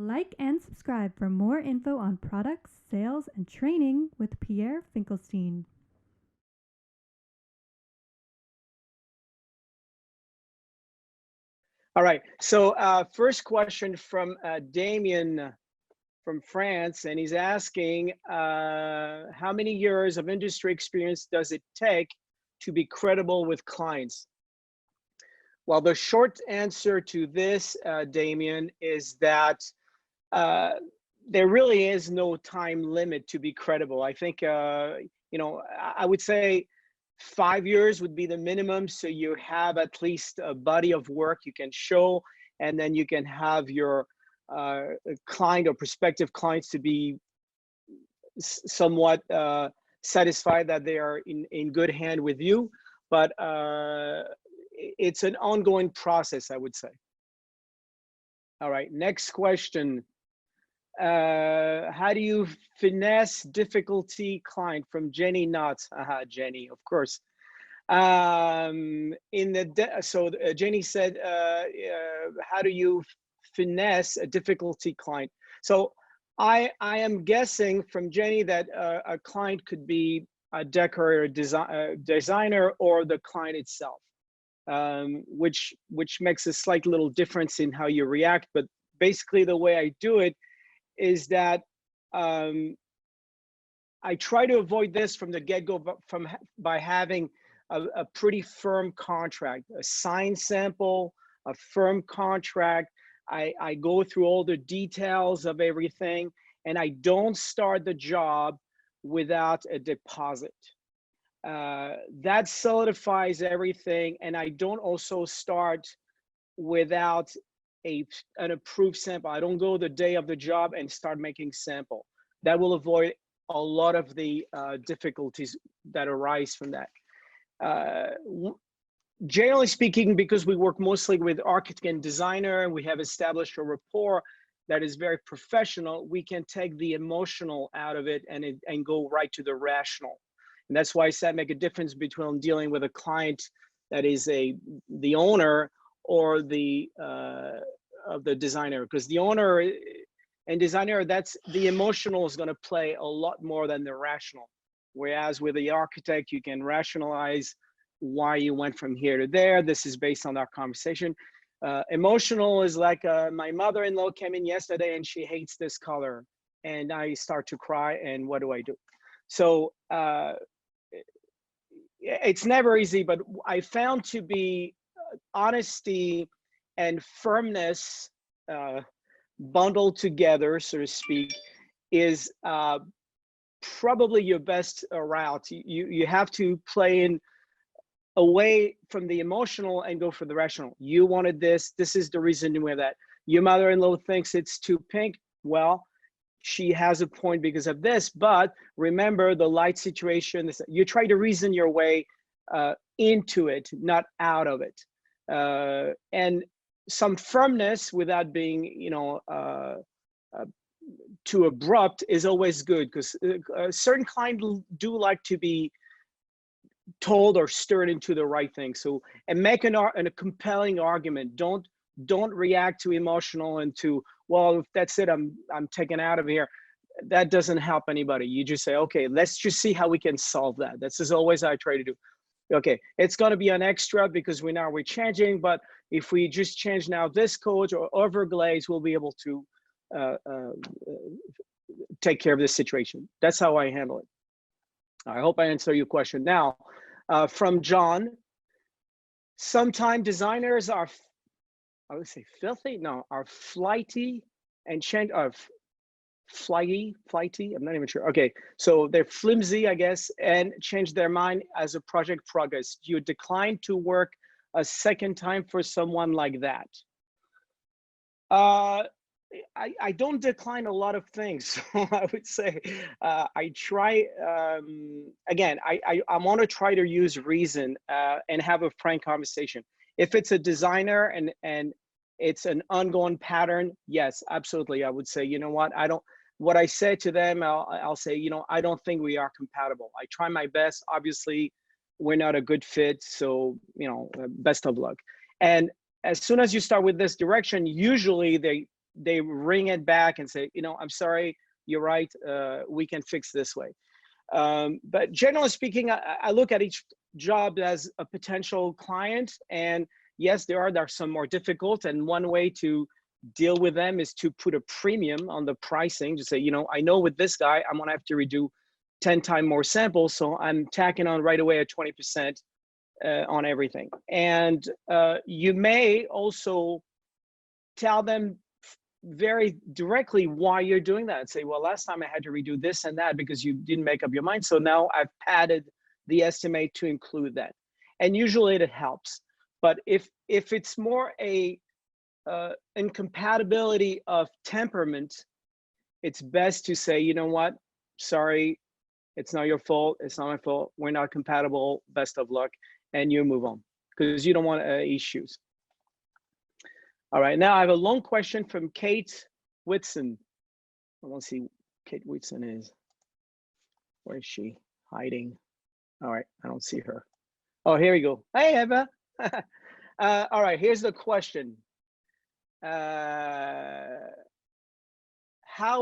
Like and subscribe for more info on products, sales, and training with Pierre Finkelstein. All right. So first question from Damien from France, and he's asking, how many years of industry experience does it take to be credible with clients? Well, the short answer to this, Damien, is that uh, there really is no time limit to be credible. I think, I would say 5 years would be the minimum. So you have at least a body of work you can show, and then you can have your client or prospective clients to be somewhat satisfied that they are in good hand with you. But it's an ongoing process, I would say. All right, next question. How do you finesse difficulty client? From Jenny Knotts. Aha, Jenny, of course. Jenny said, how do you finesse a difficulty client? So I am guessing from Jenny that a client could be a decorator, designer, or the client itself, which makes a slight little difference in how you react. But basically the way I do it is that I try to avoid this from the get-go by having a pretty firm contract, a signed sample, a firm contract. I go through all the details of everything, and I don't start the job without a deposit. That solidifies everything, and I don't also start without an approved sample. I don't go the day of the job and start making sample. That will avoid a lot of the difficulties that arise from that. Generally speaking, because we work mostly with architect and designer, we have established a rapport that is very professional. We can take the emotional out of it and go right to the rational. And that's why I said make a difference between dealing with a client that is the owner or the of the designer, because the owner and designer, that's the emotional is going to play a lot more than the rational. Whereas with the architect, you can rationalize why you went from here to there. This is based on our conversation. Emotional is like my mother-in-law came in yesterday and she hates this color, and I start to cry, and what do I do? So it's never easy, but I found to be honesty and firmness bundled together, so to speak, is probably your best route. You have to play in away from the emotional and go for the rational. You wanted this. This is the reason you wear that. Your mother-in-law thinks it's too pink. Well, she has a point because of this, but remember the light situation. You try to reason your way into it, not out of it. And some firmness without being, too abrupt is always good, because certain clients do like to be told or stirred into the right thing. So, and make a compelling argument. Don't react to emotional and to, well, if that's it, I'm taken out of here. That doesn't help anybody. You just say, okay, let's just see how we can solve that. This is always I try to do. Okay, it's going to be an extra because we're changing, but if we just change now this coat or overglaze, we'll be able to take care of this situation. That's how I handle it. I hope I answer your question. Now, from John, sometimes designers are, I would say filthy, no, are flighty and change of flighty, I'm not even sure. Okay, so they're flimsy, I guess, and change their mind as a project progress. Do you decline to work a second time for someone like that? I don't decline a lot of things. So I would say I try, again, I want to try to use reason and have a frank conversation. If it's a designer and it's an ongoing pattern, yes, absolutely. I would say, you know what I say to them, I'll say, I don't think we are compatible. I try my best. Obviously, we're not a good fit. So, best of luck. And as soon as you start with this direction, usually they ring it back and say, you know, I'm sorry, you're right, we can fix this way. But generally speaking, I look at each job as a potential client, and yes, there are some more difficult, and one way to deal with them is to put a premium on the pricing, to say, you know, I know with this guy, I'm gonna have to redo 10 times more samples, so I'm tacking on right away a 20% on everything. And you may also tell them very directly why you're doing that, and say, well, last time I had to redo this and that because you didn't make up your mind, so now I've padded the estimate to include that. And usually it helps. But if it's more a incompatibility of temperament, it's best to say, you know what, sorry, it's not your fault, it's not my fault, we're not compatible, best of luck, and you move on, because you don't want issues. All right, now I have a long question from Kate Whitson. I want to see Kate Whitson is. Where is she hiding? All right, I don't see her. Oh, here we go. Hey, Eva. All right, here's the question. How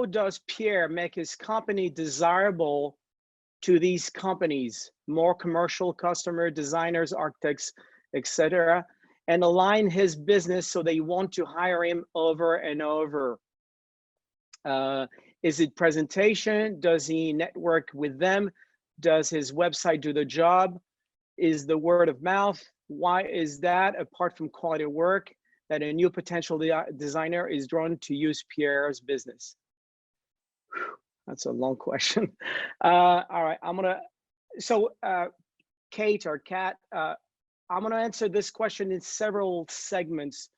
does Pierre make his company desirable to these companies, more commercial customer, designers, architects, etc., and align his business so they want to hire him over and over? Is it presentation? Does he network with them? Does his website do the job? Is the word of mouth? Why is that, apart from quality of work, that a new potential designer is drawn to use Pierre's business? Whew, that's a long question. All right, Kate or Kat, I'm gonna answer this question in several segments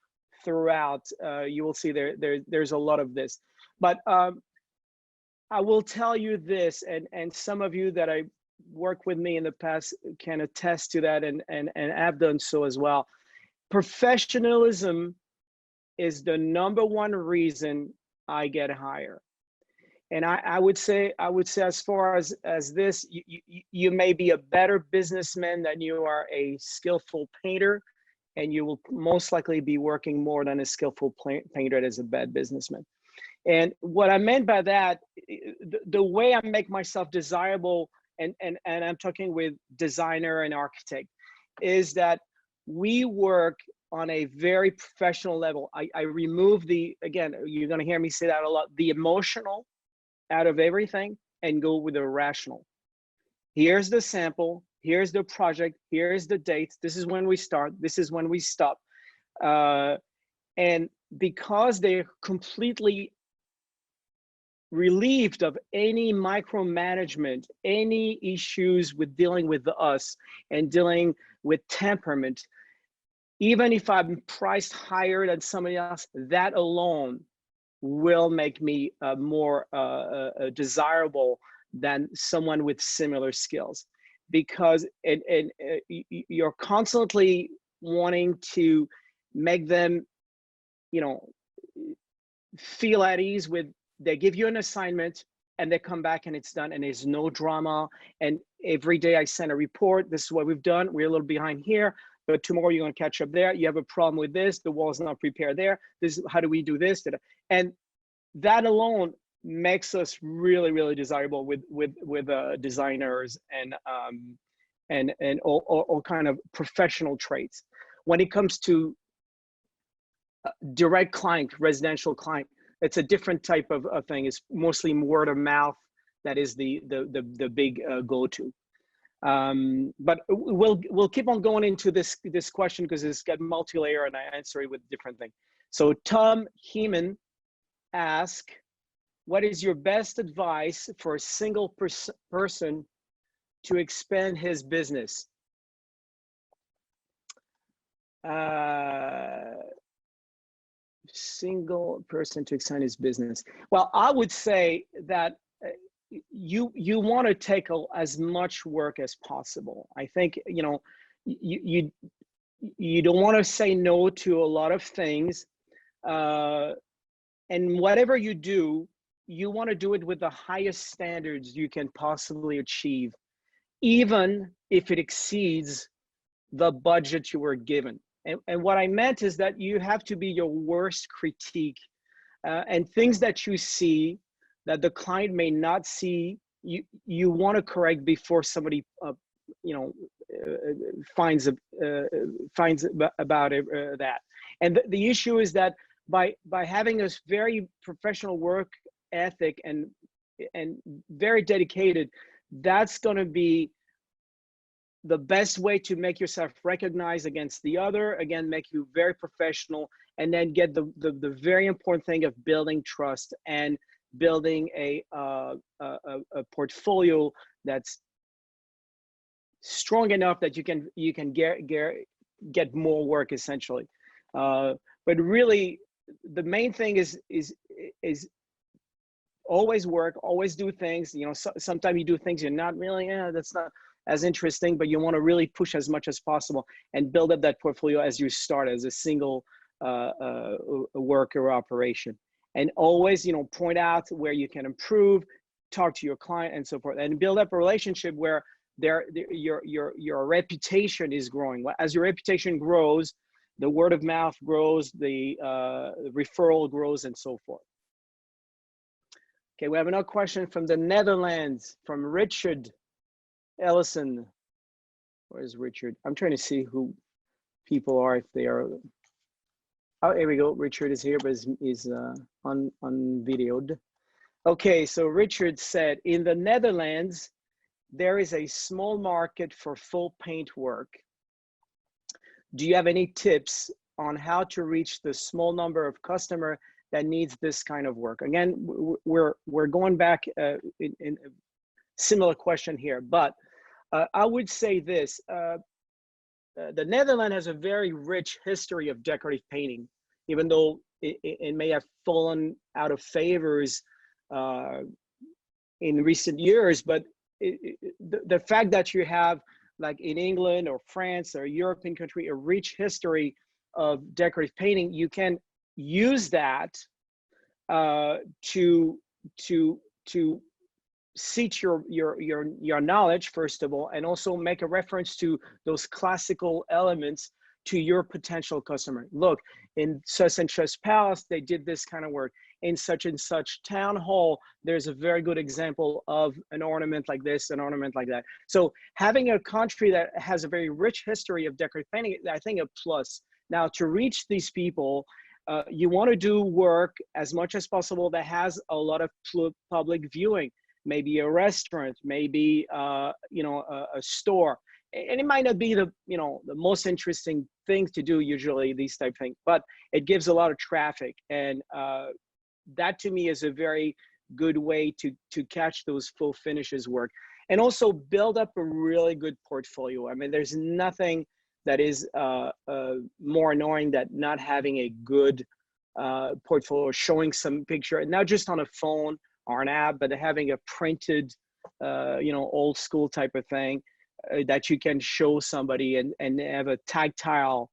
throughout. You will see there's a lot of this, but I will tell you this, and some of you that I worked with me in the past can attest to that, and have done so as well. Professionalism is the #1 reason I get hired. And I would say as far as this, you may be a better businessman than you are a skillful painter, and you will most likely be working more than a skillful painter that is a bad businessman. And what I meant by that, the way I make myself desirable, and I'm talking with designer and architect, is that we work on a very professional level. I remove again, you're gonna hear me say that a lot, the emotional out of everything and go with the rational. Here's the sample, here's the project, here's the date, this is when we start, this is when we stop. And because they're completely relieved of any micromanagement, any issues with dealing with us and dealing with temperament, even if I'm priced higher than somebody else, that alone will make me more desirable than someone with similar skills, because you're constantly wanting to make them, you know, feel at ease with, they give you an assignment and they come back and it's done and there's no drama. And every day I send a report, this is what we've done, we're a little behind here, but tomorrow you're gonna catch up there. You have a problem with this, the wall's not prepared there. This is, how do we do this? And that alone makes us really, really desirable with designers and all kind of professional traits. When it comes to direct client, residential client, it's a different type of thing. It's mostly word of mouth that is the big go-to. But we'll keep on going into this question because it's got multi-layer and I answer it with different things. So Tom Heeman asks, what is your best advice for a single person to expand his business? Single person to expand his business. Well, I would say that you want to take as much work as possible. I think, you know, you don't want to say no to a lot of things, and whatever you do, you want to do it with the highest standards you can possibly achieve, even if it exceeds the budget you were given. And what I meant is that you have to be your worst critique and things that you see that the client may not see, you want to correct before somebody you know finds about it, that. And the issue is that by having this very professional work ethic and very dedicated, that's going to be the best way to make yourself recognized against the other, again, make you very professional, and then get the very important thing of building trust and building a portfolio that's strong enough that you can get more work, essentially. But really, the main thing is always work, always do things. You know, sometimes you do things you're not really, that's not as interesting, but you want to really push as much as possible and build up that portfolio as you start as a single work or operation. And always, you know, point out where you can improve, talk to your client and so forth, and build up a relationship where your reputation is growing. As your reputation grows, the word of mouth grows, the referral grows, and so forth. Okay, we have another question from the Netherlands, from Richard Ellison. Where's Richard? I'm trying to see who people are, if they are. Oh, here we go. Richard is here, but is unvideoed. Okay, so Richard said, in the Netherlands, there is a small market for full paint work. Do you have any tips on how to reach the small number of customer that needs this kind of work? Again, we're going back in a similar question here, but I would say this, the Netherlands has a very rich history of decorative painting, even though it may have fallen out of favors in recent years, but the fact that you have, like in England or France or a European country, a rich history of decorative painting, you can use that to seat your knowledge, first of all, and also make a reference to those classical elements to your potential customer. Look, in such and such palace, they did this kind of work. In such and such town hall, there's a very good example of an ornament like this, an ornament like that. So having a country that has a very rich history of decorative painting, I think a plus. Now, to reach these people, you want to do work as much as possible that has a lot of public viewing, maybe a restaurant, maybe you know, a store. And it might not be the, you know, the most interesting thing to do usually, these type of things, but it gives a lot of traffic, and that to me is a very good way to catch those full finishes work, and also build up a really good portfolio. I mean, there's nothing that is more annoying than not having a good portfolio, showing some picture, and not just on a phone or an app, but having a printed, you know, old school type of thing that you can show somebody and have a tactile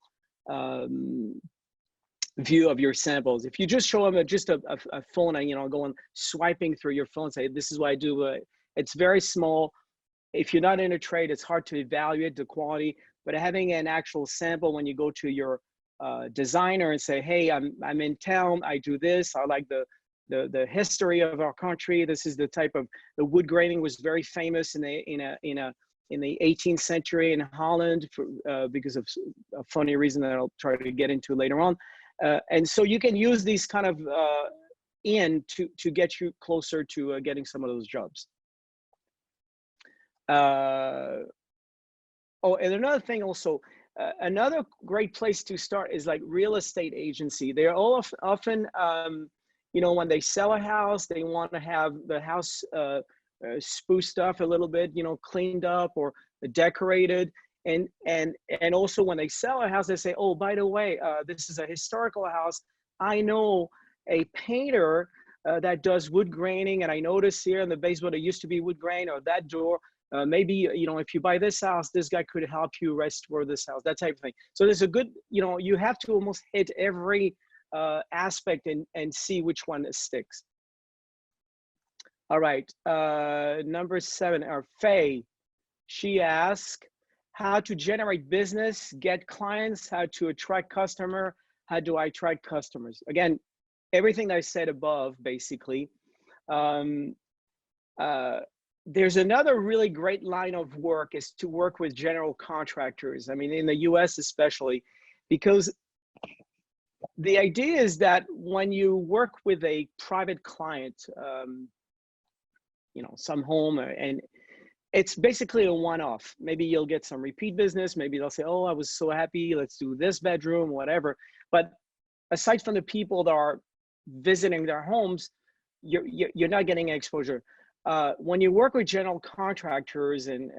view of your samples. If you just show them just a phone and, you know, going swiping through your phone, say, this is what I do, it's very small. If you're not in a trade, it's hard to evaluate the quality, but having an actual sample when you go to your designer and say, hey, I'm in town, I do this, I like the history of our country, this is the type of, the wood grating was very famous in the 18th century in Holland because of a funny reason that I'll try to get into later on. And so you can use these kind of to get you closer to getting some of those jobs. Oh, and another thing also, another great place to start is like real estate agency. They're all often, you know, when they sell a house, they want to have the house spruced up a little bit, you know, cleaned up or decorated. And also when they sell a house, they say, oh, by the way, this is a historical house. I know a painter that does wood graining, and I noticed here in the basement there used to be wood grain, or that door. Maybe, you know, if you buy this house, this guy could help you restore this house, that type of thing. So there's a good, you know, you have to almost hit every aspect and see which one sticks. All right, number 7, Faye, she asked, how to generate business, get clients, how to attract customer, how do I attract customers? Again, everything I said above, basically. Um, uh, there's another really great line of work is to work with general contractors. I mean, in the US especially, because the idea is that when you work with a private client, you know, some home, and it's basically a one-off. Maybe you'll get some repeat business. Maybe they'll say, oh, I was so happy, let's do this bedroom, whatever. But aside from the people that are visiting their homes, you're not getting exposure. When you work with general contractors and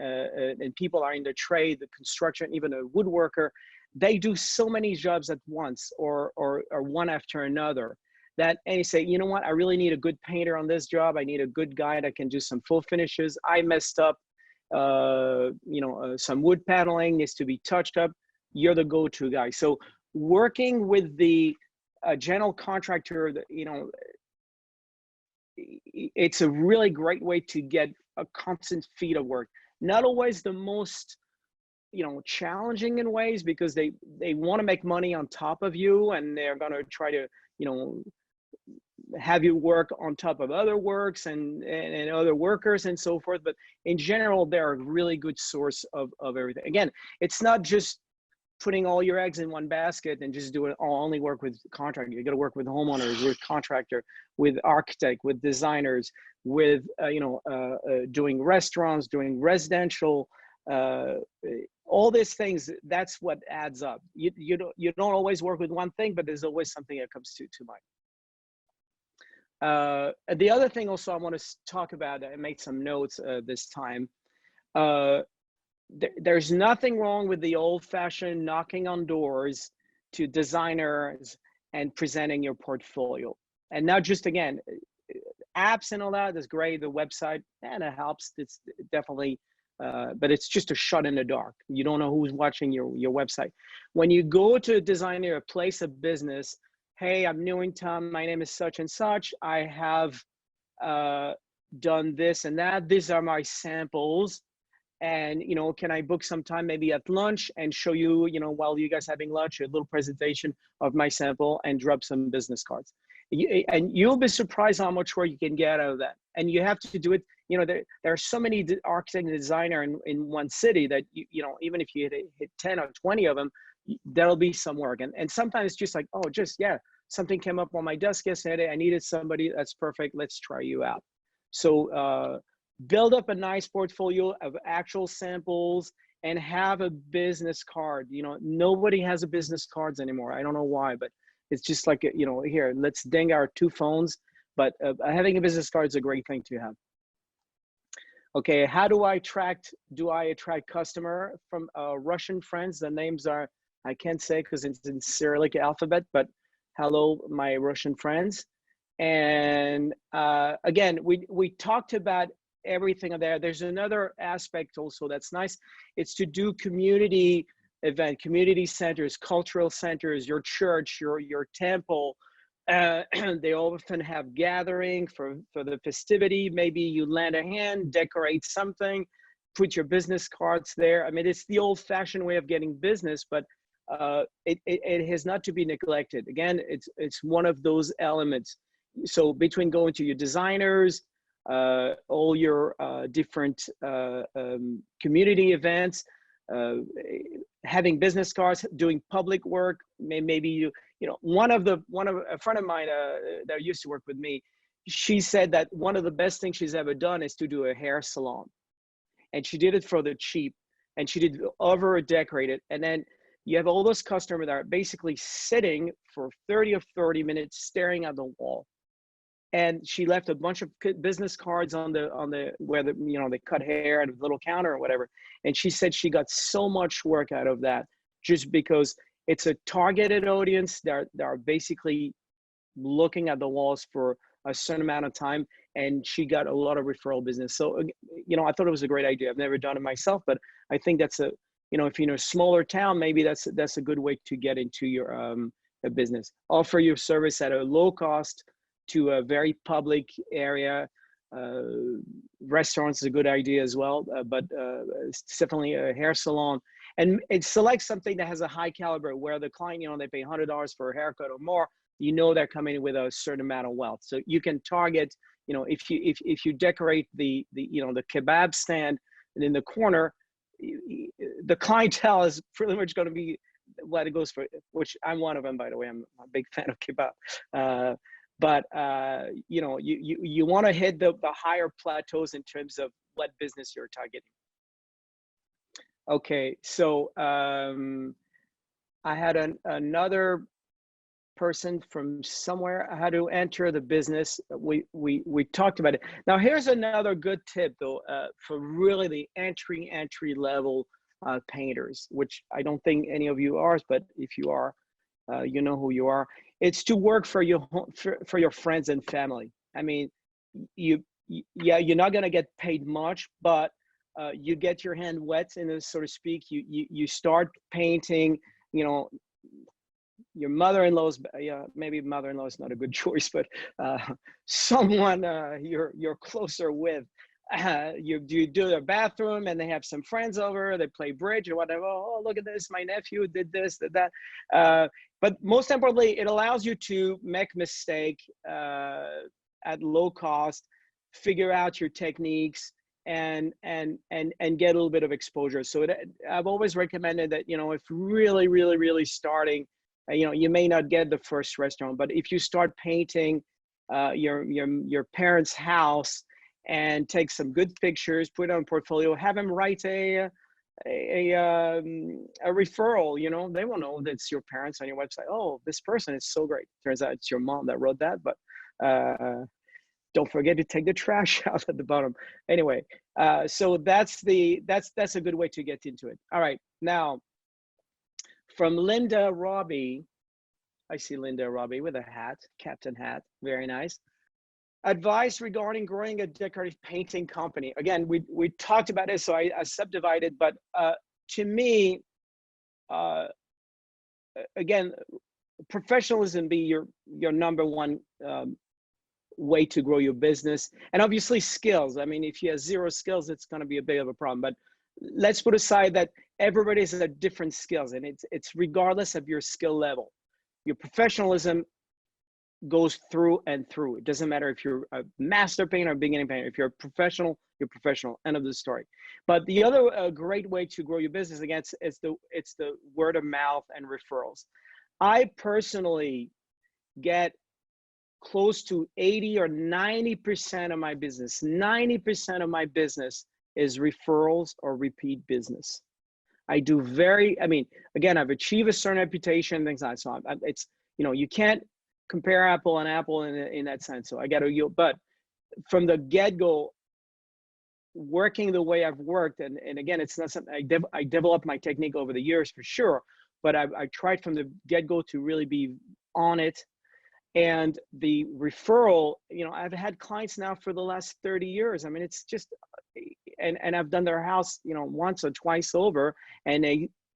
people are in the trade, the construction, even a woodworker, they do so many jobs at once or one after another that, and you say, you know what, I really need a good painter on this job. I need a good guy that can do some full finishes. I messed up, some wood paneling needs to be touched up. You're the go-to guy. So working with the general contractor, it's a really great way to get a constant feed of work. Not always the most, challenging in ways, because they want to make money on top of you, and they're going to try to, have you work on top of other works and other workers and so forth. But in general, they're a really good source of everything. Again, it's not just putting all your eggs in one basket and just do it all, only work with contractor. You got to work with homeowners, with contractor, with architect, with designers, with doing restaurants, doing residential, all these things. That's what adds up. You don't always work with one thing, but there's always something that comes to mind. The other thing also I want to talk about, I made some notes this time. There's nothing wrong with the old-fashioned knocking on doors to designers and presenting your portfolio. And not just, again, apps and all that is great, the website, and it helps. It's definitely, but it's just a shot in the dark. You don't know who's watching your website. When you go to a designer, a place of business, hey, I'm new in town, my name is such and such, I have done this and that, these are my samples, and can I book some time maybe at lunch and show you, while you guys having lunch, a little presentation of my sample and drop some business cards. And you'll be surprised how much work you can get out of that. And you have to do it, there are so many architect and designer in one city that, even if you hit 10 or 20 of them, there'll be some work. And sometimes just like, oh, something came up on my desk yesterday, I needed somebody, that's perfect, let's try you out. So build up a nice portfolio of actual samples and have a business card. Nobody has a business cards anymore. I don't know why, but it's just like, here, let's ding our 2 phones, but having a business card is a great thing to have. Okay, how do I attract customer from Russian friends? The names are, I can't say because it's in Cyrillic alphabet, but hello, my Russian friends. And again, we talked about everything there. There's another aspect also that's nice. It's to do community event, community centers, cultural centers, your church, your temple. They often have gathering for the festivity. Maybe you lend a hand, decorate something, put your business cards there. I mean, it's the old-fashioned way of getting business, but it has not to be neglected. Again, it's one of those elements. So between going to your designers, all your different community events, having business cards, doing public work, maybe a friend of mine that used to work with me, she said that one of the best things she's ever done is to do a hair salon, and she did it for the cheap, and she did over decorated, and then you have all those customers that are basically sitting for 30 or 30 minutes staring at the wall. And she left a bunch of business cards on the where they cut hair at a little counter or whatever. And she said she got so much work out of that just because it's a targeted audience that are basically looking at the walls for a certain amount of time, and she got a lot of referral business. So I thought it was a great idea. I've never done it myself, but I think that's if you're in a smaller town, maybe that's a good way to get into your a business. Offer your service at a low cost to a very public area. Restaurants is a good idea as well, but it's definitely a hair salon. And select something that has a high caliber where the client, they pay $100 for a haircut or more. you know they're coming in with a certain amount of wealth. So you can target, you know, if you decorate the you know, the kebab stand in the corner, the clientele is pretty much going to be what it goes for, which I'm one of them, by the way. I'm a big fan of kebab. But you know, you want to hit the higher plateaus in terms of what business you're targeting. Okay, so I had another person from somewhere, how to enter the business. We talked about it. Now here's another good tip though, for really the entry level painters, which I don't think any of you are, but if you are, you know who you are. It's to work for your friends and family. I mean, yeah, you're not gonna get paid much, but you get your hand wet, in a, so to speak. You start painting, you know, your mother-in-law's, yeah, maybe mother-in-law is not a good choice, but someone you're closer with. You do their bathroom and they have some friends over, they play bridge or whatever. Oh, look at this, my nephew did this, did that. But most importantly, it allows you to make mistake at low cost, figure out your techniques, and get a little bit of exposure. So I've always recommended that, you know, if really starting, you know, you may not get the first restaurant, but if you start painting your parents' house and take some good pictures, put it on portfolio, have them write a referral. You know, they will know that it's your parents on your website. Oh, this person is so great. Turns out it's your mom that wrote that, but don't forget to take the trash out at the bottom. Anyway, so that's a good way to get into it. All right, now from Linda Robbie, I see Linda Robbie with a hat, captain hat, very nice. Advice regarding growing a decorative painting company. Again, we talked about it, so I subdivided, but to me, again, professionalism be your number one way to grow your business, and obviously skills. I mean, if you have zero skills, it's going to be a bit of a problem. But let's put aside that everybody has different skills, and it's regardless of your skill level. Your professionalism goes through and through. It doesn't matter if you're a master painter or beginning painter. If you're a professional, you're professional. End of the story. But the other great way to grow your business, again, it's the word of mouth and referrals. I personally get close to 80 or 90% of my business. 90% of my business is referrals or repeat business. I do I mean, again, I've achieved a certain reputation, things like that. So it's, you know, you can't compare apple and apple in that sense. So I got to yield. But from the get-go, working the way I've worked, and again, it's not something I developed my technique over the years for sure, but I tried from the get-go to really be on it. And the referral, you know, I've had clients now for the last 30 years. I mean, it's just, and I've done their house, you know, once or twice over, and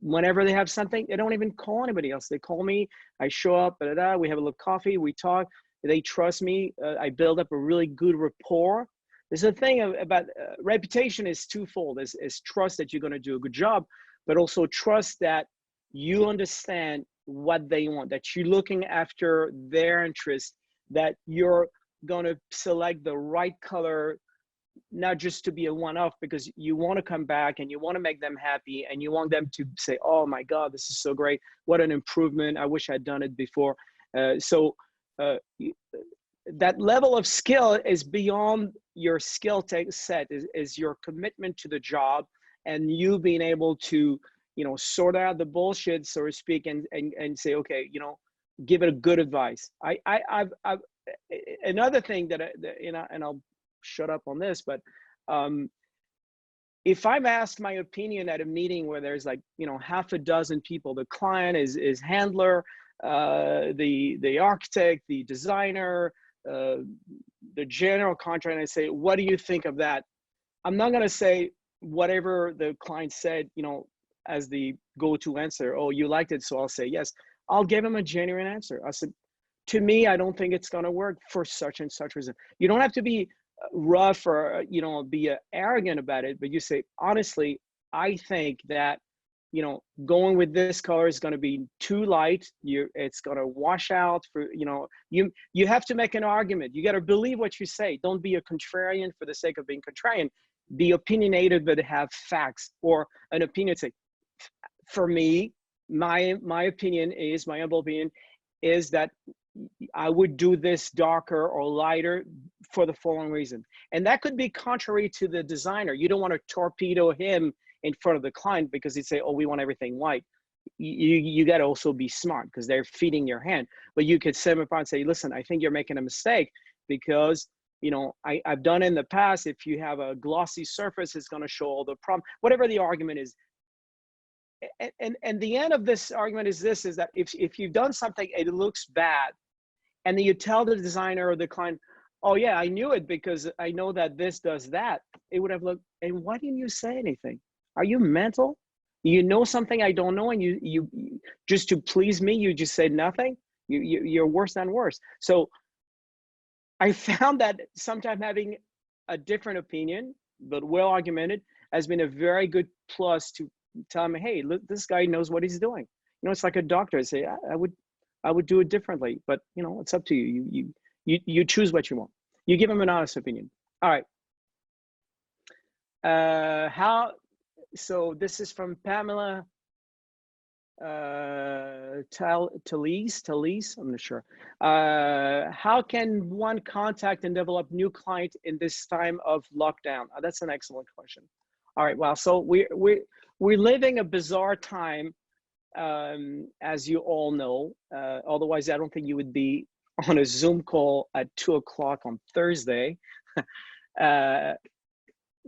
whenever they have something, they don't even call anybody else. They call me, I show up, we have a little coffee, we talk, they trust me. I build up a really good rapport. There's a thing about reputation is twofold. Is trust that you're going to do a good job, but also trust that you understand what they want, that you're looking after their interests, that you're going to select the right color, not just to be a one-off, because you want to come back and you want to make them happy and you want them to say, oh my God, this is so great. What an improvement. I wish I'd done it before. So that level of skill is beyond your skill set, is your commitment to the job and you being able to, you know, sort out the bullshit, so to speak, and say, okay, you know, give it a good advice. I've another thing that you know, and I'll shut up on this, but if I'm asked my opinion at a meeting where there's like, you know, half a dozen people, the client is handler, the architect, the designer, the general contractor, and I say, what do you think of that? I'm not going to say whatever the client said, you know, as the go-to answer. Oh, you liked it, so I'll say yes. I'll give him a genuine answer. I said, to me, I don't think it's going to work for such and such reason. You don't have to be rough or, you know, be arrogant about it, but you say, honestly, I think that you know, going with this color is going to be too light. It's going to wash out for, you know, you have to make an argument. You got to believe what you say. Don't be a contrarian for the sake of being contrarian. Be opinionated, but have facts, or an opinion. Say, for me, my opinion is, my humble opinion is that I would do this darker or lighter for the following reason. And that could be contrary to the designer. You don't want to torpedo him in front of the client because he'd say, oh, we want everything white. You got to also be smart because they're feeding your hand. But you could set them apart and say, listen, I think you're making a mistake because, you know, I've done in the past, if you have a glossy surface, it's going to show all the problem, whatever the argument is. And the end of this argument is this, is that if you've done something, it looks bad, and then you tell the designer or the client, oh yeah, I knew it because I know that this does that. It would have looked, and why didn't you say anything? Are you mental? You know something I don't know, and you just to please me, you just say nothing? You're worse than worse. So I found that sometimes having a different opinion, but well argumented, has been a very good plus to tell him, hey, look, this guy knows what he's doing. You know, it's like a doctor. I say, I would do it differently, but you know, it's up to you. You choose what you want. You give him an honest opinion. All right. So this is from Pamela Talise, I'm not sure. How can one contact and develop new client in this time of lockdown? That's an excellent question. All right, well, so we're living a bizarre time, as you all know. Otherwise, I don't think you would be on a Zoom call at 2 o'clock on Thursday.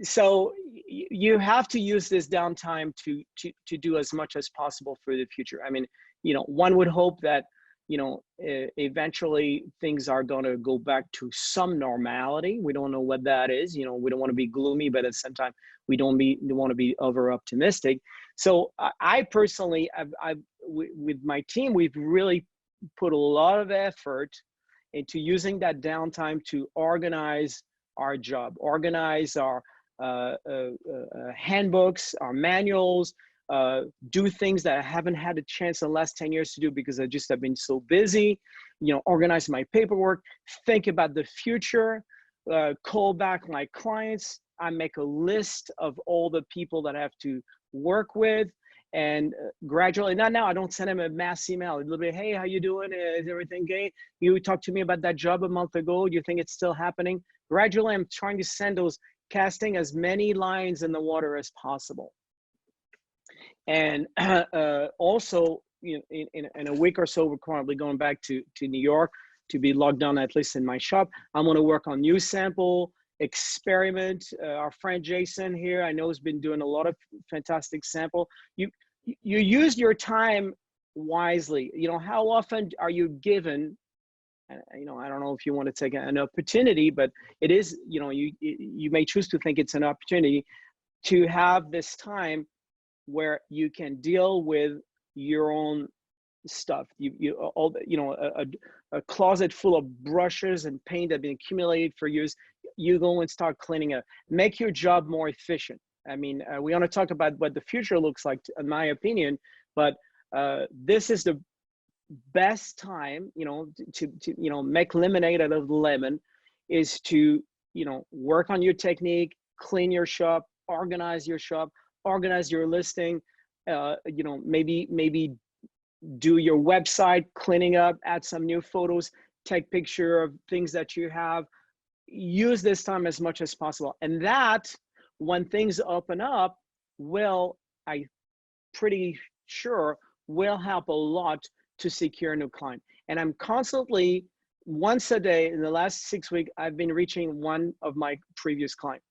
So you have to use this downtime to do as much as possible for the future. I mean, you know, one would hope that, you know, eventually things are going to go back to some normality. We don't know what that is. You know, we don't want to be gloomy, but at the same time, we don't want to be over optimistic. So I personally, with my team, we've really put a lot of effort into using that downtime to organize our job, organize our handbooks, our manuals, do things that I haven't had a chance in the last 10 years to do because I just have been so busy, you know, organize my paperwork, think about the future, call back my clients. I make a list of all the people that I have to work with, and gradually, not now, I don't send them a mass email. A little bit, hey, how you doing? Is everything good? You talked to me about that job a month ago. Do you think it's still happening? Gradually, I'm trying to send those, casting as many lines in the water as possible. And also, you know, in a week or so, we're probably going back to New York to be locked down, at least in my shop. I'm going to work on new sample, experiment. Our friend Jason here, I know, has been doing a lot of fantastic sample. You use your time wisely. You know, how often are you given, you know, I don't know if you want to take an opportunity, but it is, you know, you may choose to think it's an opportunity to have this time where you can deal with your own stuff. All, you know, a closet full of brushes and paint that have been accumulated for years. You go and start cleaning up. Make your job more efficient. I mean, we want to talk about what the future looks like, in my opinion, but this is the best time, you know, to you know, make lemonade out of the lemon, is to, you know, work on your technique, clean your shop, organize your shop, organize your listing, you know, maybe do your website cleaning up, add some new photos, take picture of things that you have. Use this time as much as possible, and that, when things open up, will, I pretty sure, will help a lot to secure a new client. And I'm constantly, once a day in the last 6 weeks, I've been reaching one of my previous clients.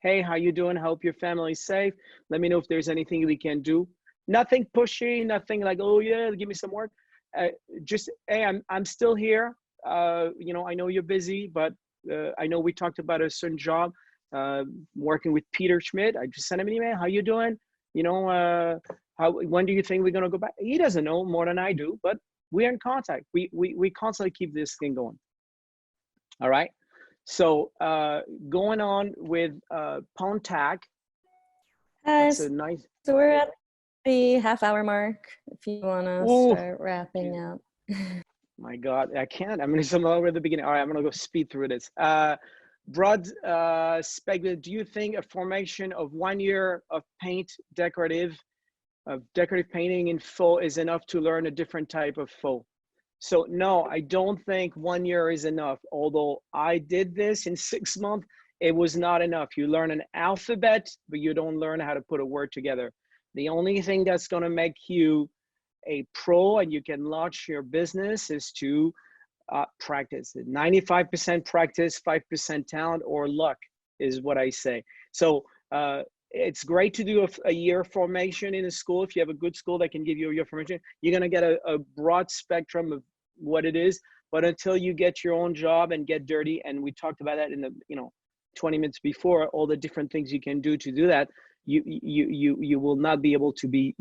Hey, how you doing? Hope your family's safe. Let me know if there's anything we can do. Nothing pushy, nothing like, oh yeah, give me some work. Just, hey, I'm still here. You know, I know you're busy, but I know we talked about a certain job, working with Peter Schmidt. I just sent him an email. How you doing? You know, when do you think we're gonna go back? He doesn't know more than I do, but we're in contact. We constantly keep this thing going. All right. So going on with Pontac. That's a nice. So we're at the half-hour mark if you want to start wrapping up. My God, I can't. I'm going to over at the beginning. All right, I'm going to go speed through this. Broad speculative, do you think a formation of 1 year of decorative painting in faux is enough to learn a different type of faux? So no, I don't think 1 year is enough. Although I did this in 6 months, it was not enough. You learn an alphabet, but you don't learn how to put a word together. The only thing that's going to make you a pro and you can launch your business is to practice. 95% practice, 5% talent or luck is what I say. So it's great to do a year formation in a school. If you have a good school that can give you a year formation, you're going to get a broad spectrum of what it is. But until you get your own job and get dirty, and we talked about that in the 20 minutes before, all the different things you can do to do that, you will not be able to be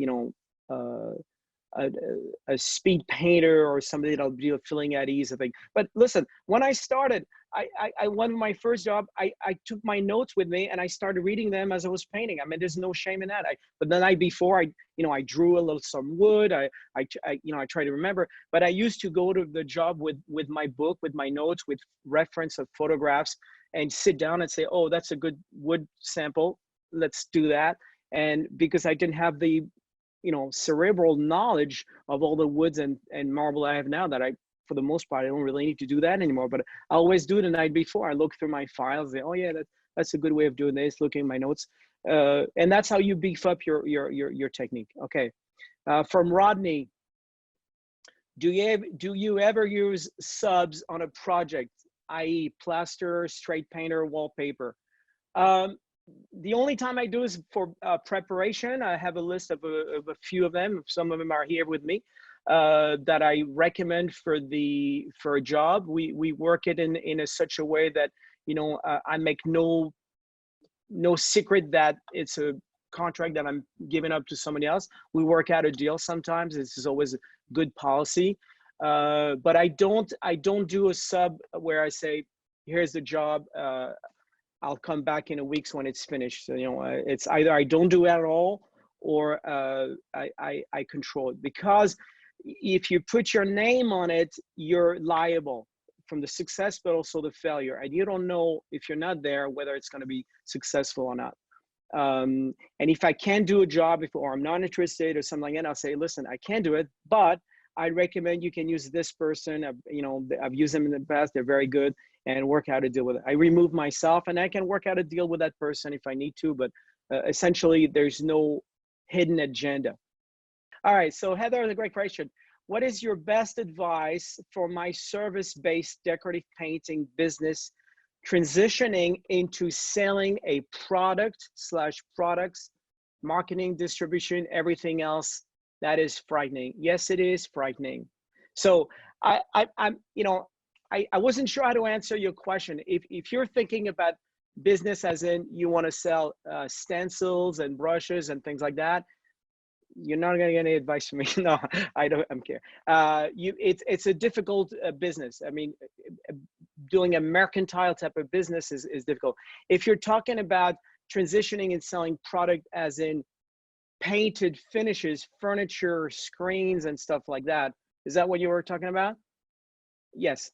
a speed painter or somebody that'll be feeling at ease, I think. But listen, when I started, I went to my first job, I took my notes with me and I started reading them as I was painting. I mean, there's no shame in that. But the night before, I drew some wood. I try to remember. But I used to go to the job with my book, with my notes, with reference of photographs, and sit down and say, oh, that's a good wood sample. Let's do that. And because I didn't have the cerebral knowledge of all the woods and marble I have now, that for the most part, I don't really need to do that anymore, but I always do the night before. I look through my files, say, oh yeah, that's a good way of doing this, looking at my notes. And that's how you beef up your technique. Okay. From Rodney, do you ever use subs on a project, i.e. plaster, straight painter, wallpaper? The only time I do is for preparation. I have a list of a few of them. Some of them are here with me that I recommend for a job. We work it in such a way that I make no secret that it's a contract that I'm giving up to somebody else. We work out a deal sometimes. This is always a good policy. But I don't do a sub where I say, here's the job. I'll come back in a week when it's finished. So, it's either I don't do it at all or I control it. Because if you put your name on it, you're liable from the success, but also the failure. And you don't know, if you're not there, whether it's going to be successful or not. And if I can't do a job, or I'm not interested or something like that, I'll say, listen, I can't do it, but I recommend you can use this person. I've used them in the past. They're very good, and work out a deal with it. I remove myself and I can work out a deal with that person if I need to, but essentially there's no hidden agenda. All right, so Heather, a great question. What is your best advice for my service-based decorative painting business transitioning into selling a product/products, marketing, distribution, everything else? That is frightening. Yes, it is frightening. So I wasn't sure how to answer your question. If you're thinking about business as in you want to sell stencils and brushes and things like that, you're not going to get any advice from me. No, I'm kidding. It's a difficult business. I mean, doing a mercantile type of business is difficult. If you're talking about transitioning and selling product as in painted finishes, furniture, screens, and stuff like that, is that what you were talking about? Yes.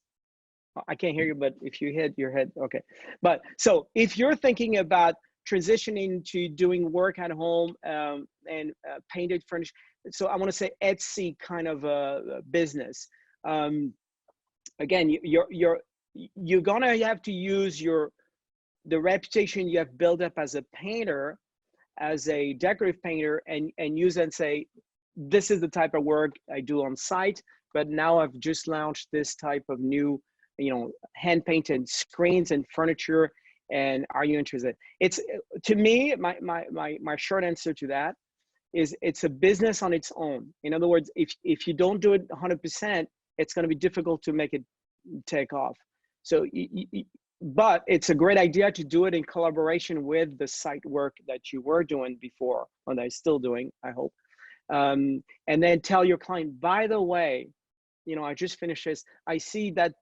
I can't hear you, but if you hit your head, okay. But so if you're thinking about transitioning to doing work at home and painted furniture, so I want to say Etsy kind of a business. Again, you're gonna have to use the reputation you have built up as a painter, as a decorative painter, and use it and say, this is the type of work I do on site, but now I've just launched this type of new, hand painted screens and furniture, and are you interested? It's, to me, my short answer to that is it's a business on its own. In other words, if you don't do it 100%, it's going to be difficult to make it take off. So but it's a great idea to do it in collaboration with the site work that you were doing before, or that I'm still doing, I hope. And then tell your client, by the way, I just finished this. I see that,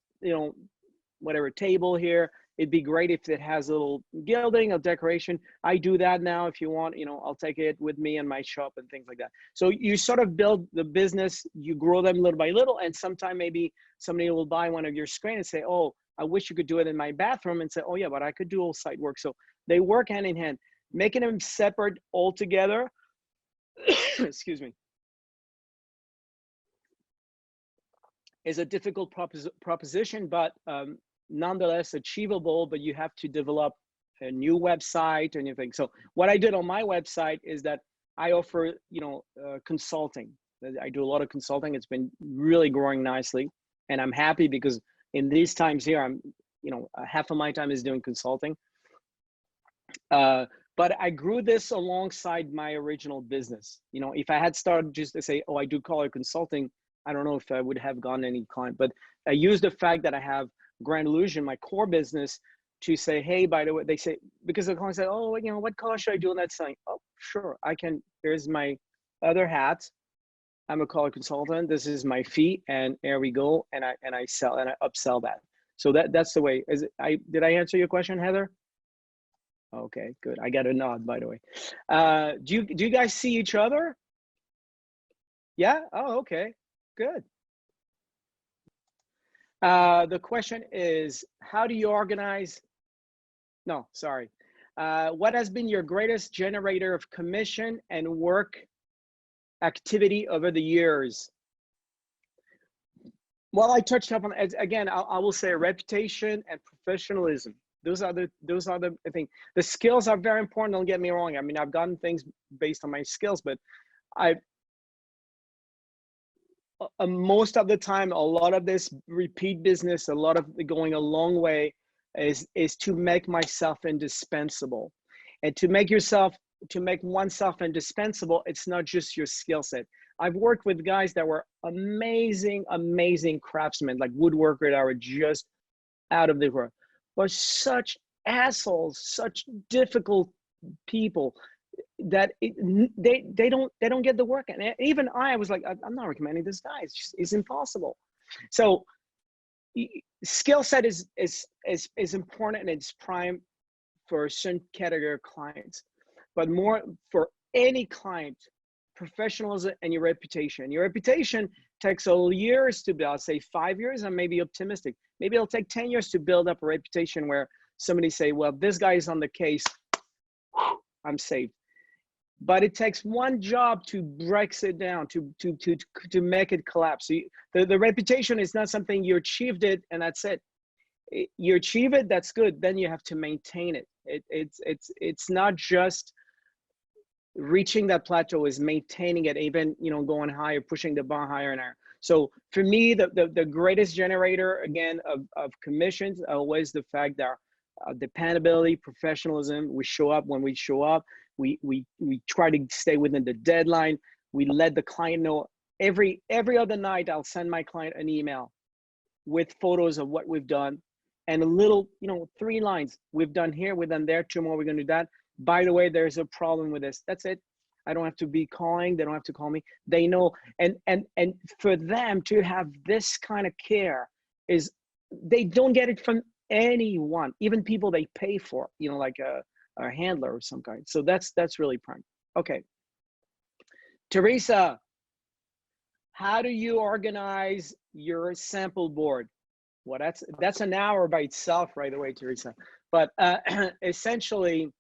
whatever table here, it'd be great if it has a little gilding or decoration. I do that now. If you want, you know, I'll take it with me in my shop and things like that. So you sort of build the business, you grow them little by little, and sometime maybe somebody will buy one of your screens and say, oh, I wish you could do it in my bathroom, and say, oh yeah, but I could do all site work. So they work hand in hand. Making them separate altogether, excuse me, is a difficult proposition, but nonetheless achievable. But you have to develop a new website and everything. So what I did on my website is that I offer, you know, consulting. I do a lot of consulting. It's been really growing nicely, and I'm happy because in these times here, I'm, you know, half of my time is doing consulting. But I grew this alongside my original business. You know, if I had started just to say, oh, I do color consulting, I don't know if I would have gotten any client, but I use the fact that I have Grand Illusion, my core business, to say, hey, by the way, they say, because the client said, oh, you know, what color should I do on that sign? Oh, sure, I can, here's my other hat. I'm a color consultant. This is my fee, and there we go. And I sell and I upsell that. So that's the way. Did I answer your question, Heather? Okay, good. I got a nod, by the way. Do you guys see each other? Yeah. Oh, okay. Good. The question is, how do you organize? No, sorry. What has been your greatest generator of commission and work activity over the years? Well, I touched up on, again, I will say reputation and professionalism. Those are the thing. The skills are very important. Don't get me wrong. I mean, I've gotten things based on my skills, but most of the time, a lot of this repeat business, a lot of going a long way is to make myself indispensable. And to make oneself indispensable, it's not just your skill set. I've worked with guys that were amazing craftsmen, like woodworkers that are just out of the world, but such assholes, such difficult people that they don't get the work. And even I was like, I'm not recommending this guy. It's impossible. So skill set is important, and it's prime for a certain category of clients, but more for any client, professionalism and your reputation. Your reputation takes years to build. I'll say 5 years. I may be optimistic. Maybe it'll take 10 years to build up a reputation where somebody say, well, this guy is on the case, I'm saved. But it takes one job to break it down, to make it collapse. So the reputation is not something you achieved it and that's it. You achieve it, that's good. Then you have to maintain it. It's not just reaching that plateau, is maintaining it, even, you know, going higher, pushing the bar higher and higher. So for me, the greatest generator, again, of commissions, always the fact that dependability, professionalism, we show up when we show up. We try to stay within the deadline. We let the client know. Every other night, I'll send my client an email with photos of what we've done and a little, you know, 3 lines. We've done here, we've done there, tomorrow we're gonna do that. By the way, there's a problem with this. That's it. I don't have to be calling. They don't have to call me. They know. And for them to have this kind of care is, they don't get it from anyone, even people they pay for, you know, like a handler of some kind. So that's really prime. Okay. Teresa, how do you organize your sample board? Well, that's an hour by itself right away, Teresa. But essentially,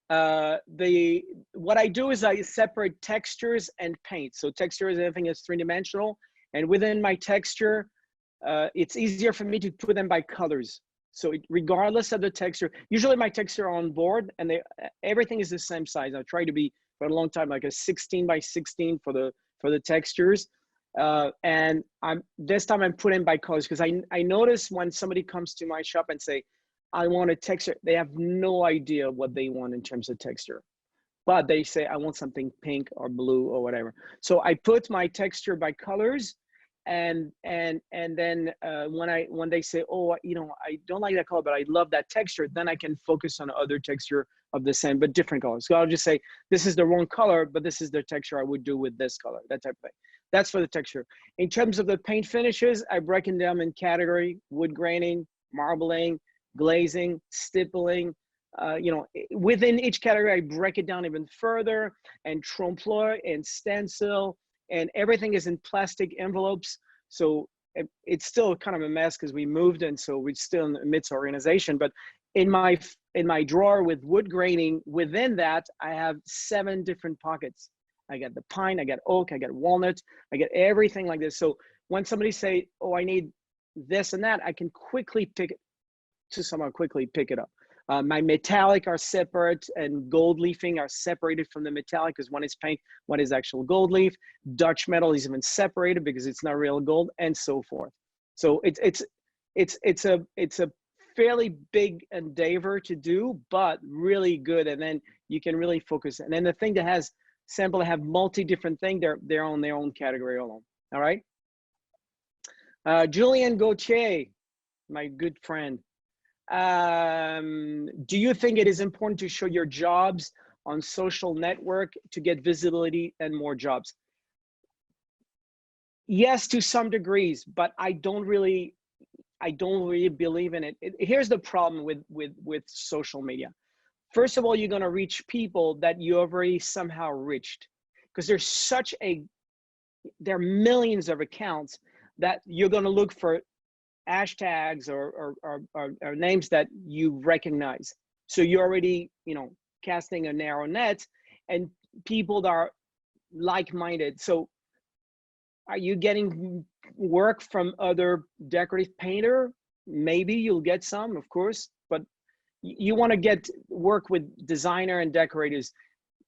what I do is I separate textures and paint. So texture is anything that's 3-dimensional, and within my texture, it's easier for me to put them by colors. So regardless of the texture, usually my texture are on board, and everything is the same size. I try to be for a long time like a 16 by 16 for the textures. And this time I'm putting by colors, because I notice when somebody comes to my shop and say, I want a texture, they have no idea what they want in terms of texture, but they say, I want something pink or blue or whatever. So I put my texture by colors, and then when they say, oh, you know, I don't like that color, but I love that texture, then I can focus on other texture of the same but different colors. So I'll just say, this is the wrong color, but this is the texture I would do with this color, that type of thing. That's for the texture. In terms of the paint finishes, I break them down in category: wood graining, marbling, glazing, stippling. Within each category, I break it down even further, and trompe-l'oeil and stencil, and everything is in plastic envelopes. So it's still kind of a mess because we moved, and so we're still in the midst of organization. But in my drawer with wood graining, within that, I have 7 different pockets. I got the pine, I got oak, I got walnut, I got everything like this. So when somebody say, oh, I need this and that, I can quickly pick it up. My metallic are separate, and gold leafing are separated from the metallic because one is paint, one is actual gold leaf. Dutch metal is even separated because it's not real gold, and so forth. So it's a fairly big endeavor to do, but really good. And then you can really focus. And then the thing that has sample have multi different things, they're on their own category alone. All right. Julian Gauthier, my good friend. Do you think it is important to show your jobs on social network to get visibility and more jobs? Yes, to some degrees, but I don't really believe in it. Here's the problem with social media. First of all, you're going to reach people that you already somehow reached, because there are millions of accounts that you're going to look for hashtags or names that you recognize. So you're already, casting a narrow net, and people that are like-minded. So are you getting work from other decorative painter? Maybe you'll get some, of course, but you want to get work with designer and decorators.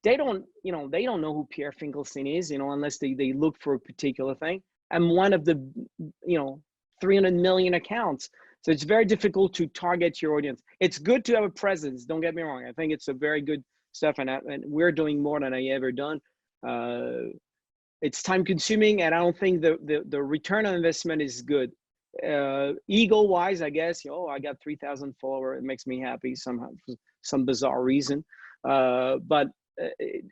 They don't know who Pierre Finkelstein is, unless they look for a particular thing. I'm one of the, 300 million accounts. So it's very difficult to target your audience. It's good to have a presence. Don't get me wrong. I think it's a very good stuff, and we're doing more than I ever done. It's time consuming, and I don't think the return on investment is good. Ego wise, I guess, I got 3,000 followers. It makes me happy somehow, for some bizarre reason. But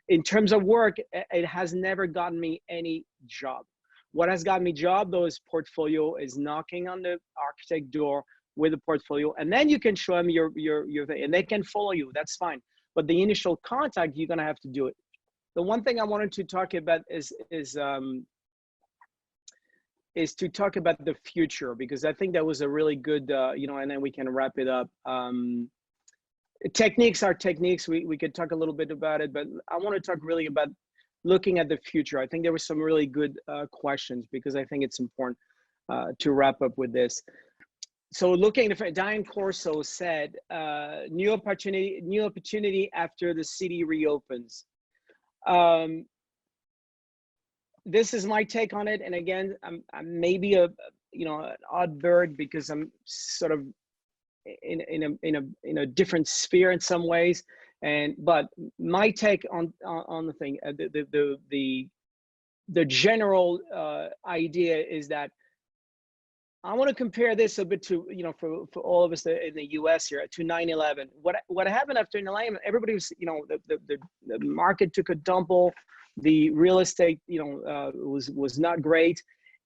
in terms of work, it has never gotten me any job. What has gotten me job, though, is portfolio, is knocking on the architect door with a portfolio, and then you can show them your thing, and they can follow you. That's fine. But the initial contact, you're gonna have to do it. The one thing I wanted to talk about is to talk about the future, because I think that was a really good, and then we can wrap it up. Techniques are techniques. We could talk a little bit about it, but I want to talk really about looking at the future. I think there were some really good questions, because I think it's important to wrap up with this. So looking, Diane Corso said, new opportunity after the city reopens. This is my take on it. And again, I'm maybe an odd bird, because I'm sort of in a different sphere in some ways. But my take on the thing, the general idea is that I want to compare this a bit to, for all of us in the US here, to 9/11. What happened after 9/11, everybody was, the market took a tumble, the real estate, was not great.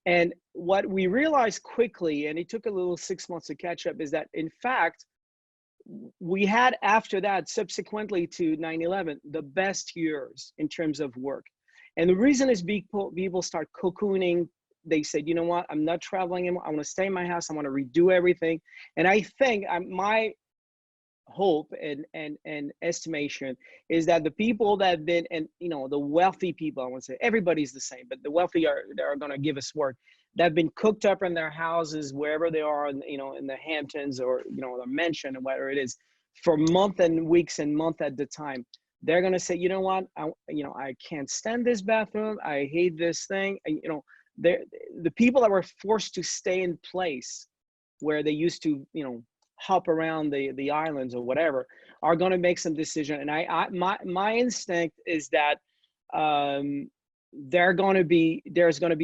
And what we realized quickly, and it took a little 6 months to catch up, is that in fact, we had after that, subsequently to 9/11, the best years in terms of work. And the reason is people start cocooning. They said, you know what, I'm not traveling anymore. I want to stay in my house. I want to redo everything. And I think my hope and estimation is that the people that have been, and the wealthy people, I won't say everybody's the same, but the wealthy are going to give us work, that have been cooked up in their houses, wherever they are, in the Hamptons or, the mansion or whatever it is, for months and weeks and months at the time. They're going to say, you know what, I can't stand this bathroom. I hate this thing. The people that were forced to stay in place where they used to, hop around the islands or whatever, are going to make some decision. And my instinct is that there's going to be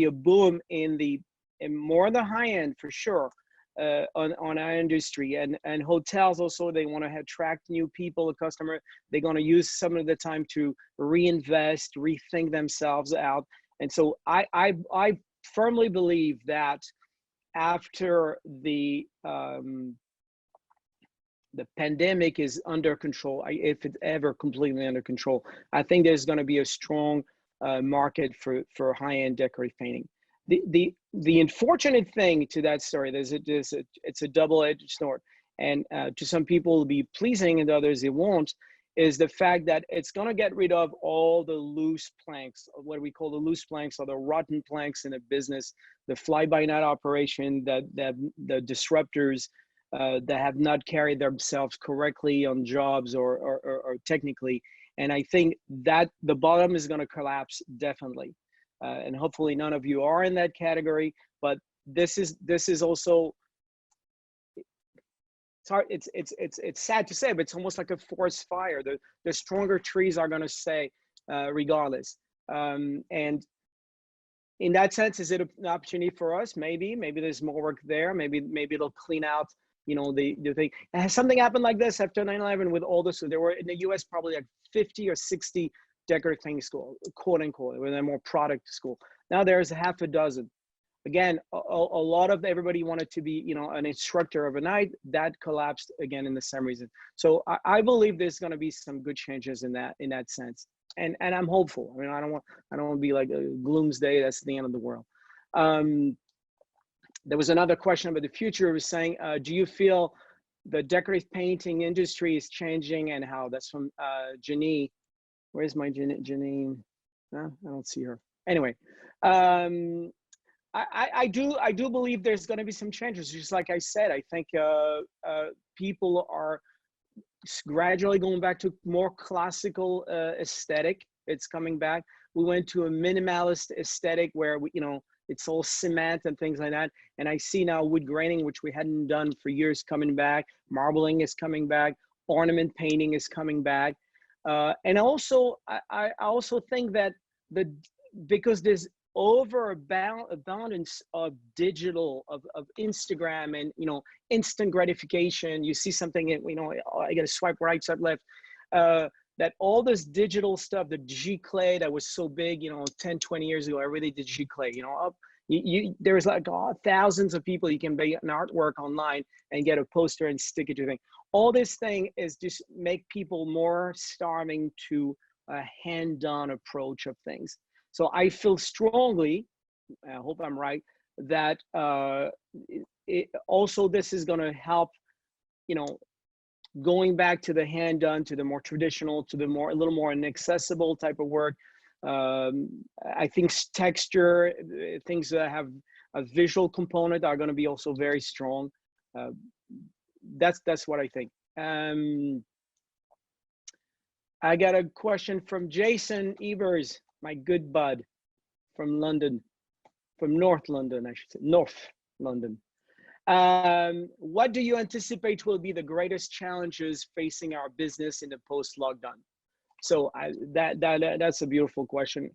a boom in more on the high end for sure, on our industry, and hotels also. They want to attract new people, a customer. They're going to use some of the time to reinvest, rethink themselves out. And so I firmly believe that after the the pandemic is under control, if it's ever completely under control, I think there's going to be a strong market for high-end decorative painting. The unfortunate thing to that story, it's a double-edged sword, and to some people it'll be pleasing and to others it won't, is the fact that it's going to get rid of all the loose planks, what we call the loose planks, or the rotten planks in a business, the fly-by-night operation, that the disruptors that have not carried themselves correctly on jobs or technically. And I think that the bottom is going to collapse definitely. And hopefully none of you are in that category, but this is also, it's hard, it's sad to say, but it's almost like a forest fire. The stronger trees are going to stay regardless. And in that sense, is it an opportunity for us? Maybe there's more work there. Maybe it'll clean out, you know, the thing. Has something happened like this after 9/11 with all this? So there were in the US probably like 50 or 60 decorative painting school, quote unquote, where they're more product school. Now there's half a dozen. Again, a lot of everybody wanted to be, you know, an instructor overnight. That collapsed again in the same reason. So I believe there's going to be some good changes in that sense, and I'm hopeful. I mean, I don't want to be like a gloomsday. That's the end of the world. There was another question about the future. It was saying, do you feel the decorative painting industry is changing, and how? That's from Janine. Where's my Janine? No, I don't see her. Anyway, I do believe there's going to be some changes. Just like I said, I think people are gradually going back to more classical aesthetic. It's coming back. We went to a minimalist aesthetic where it's all cement and things like that. And I see now wood graining, which we hadn't done for years, coming back. Marbling is coming back. Ornament painting is coming back. And also, I also think that because there's abundance of digital, of Instagram, and instant gratification. You see something, I got to swipe right, swipe left. That all this digital stuff, the G-Clay that was so big, 10, 20 years ago, everybody did G-Clay, there's like thousands of people, you can buy an artwork online and get a poster and stick it to your thing. All this thing is just make people more starving to a hand-done approach of things. So I feel strongly, I hope I'm right, that also this is going to help, going back to the hand done, to the more traditional, to the a little more inaccessible type of work. I think texture, things that have a visual component are going to be also very strong. That's what I think. I got a question from Jason Evers, my good bud from London, from North London, I should say, North London. What do you anticipate will be the greatest challenges facing our business in the post-lockdown? So that's a beautiful question.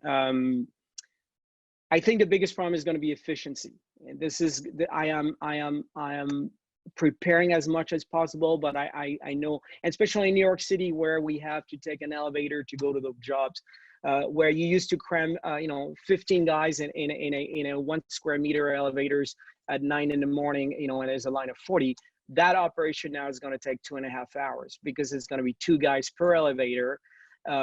I think the biggest problem is going to be efficiency. And this is I am preparing as much as possible, but I know, especially in New York City, where we have to take an elevator to go to the jobs, where you used to cram 15 guys in a 1 square meter elevators at 9 in the morning, and there's a line of 40. That operation now is going to take 2.5 hours because it's going to be 2 guys per elevator.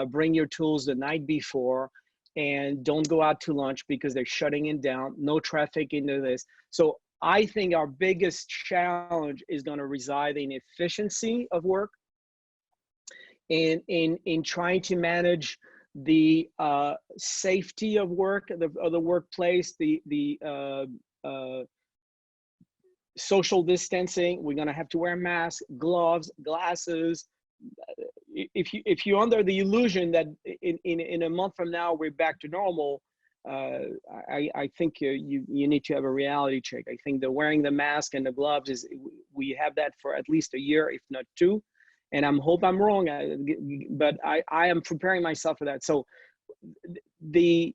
Bring your tools the night before, and don't go out to lunch because they're shutting it down. No traffic into this. So I think our biggest challenge is going to reside in efficiency of work, and in trying to manage the safety of work, of the workplace, the social distancing. We're going to have to wear masks, gloves, glasses. If you're under the illusion that in a month from now we're back to normal, I think you need to have a reality check. I think the wearing the mask and the gloves we have that for at least a year, if not 2. And I hope I'm wrong, but I am preparing myself for that. So the